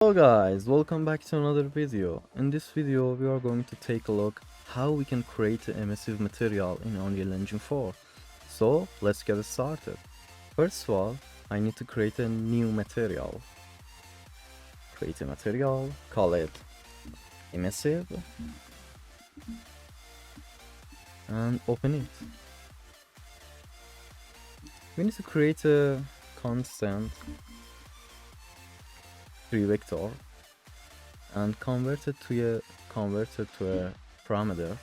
Hello guys, welcome back to another video. In this video we are going to take a look how we can create an emissive material in Unreal Engine 4. So let's get started. First of all, I need to create a new material. Create a material, call it emissive, and open it. We need to create a constant 3 vector and convert it to a parameter.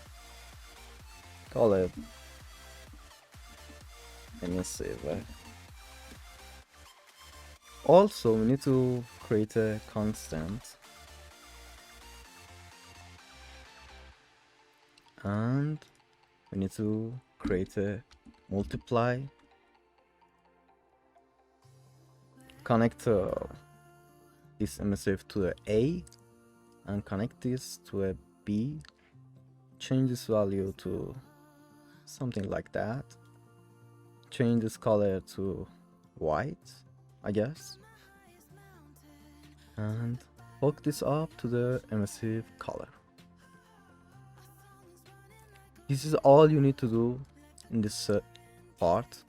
Call it emissive. Also, we need to create a constant and we need to create a multiply. Connect this emissive to a and connect this to a b. Change this value to something like that. Change this color to white, I guess, and hook this up to the emissive color. This is all you need to do in this part.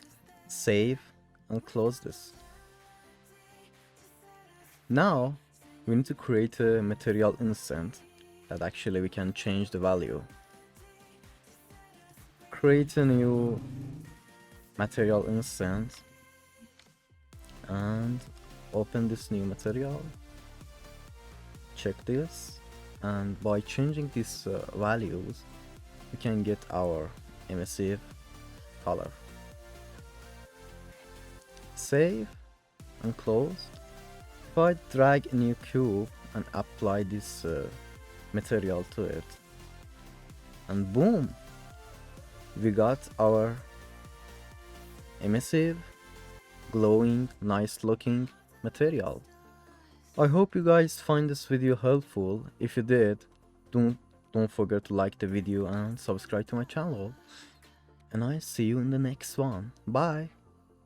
Save and close this. Now we need to create a material instant that actually we can change the value. Create a new material instant and open this new material. Check this, and by changing these values we can get our emissive color. Save and close. If I drag a new cube and apply this material to it, and boom, we got our emissive, glowing, nice looking material. I hope you guys find this video helpful. If you did, don't forget to like the video and subscribe to my channel. And I see you in the next one. Bye.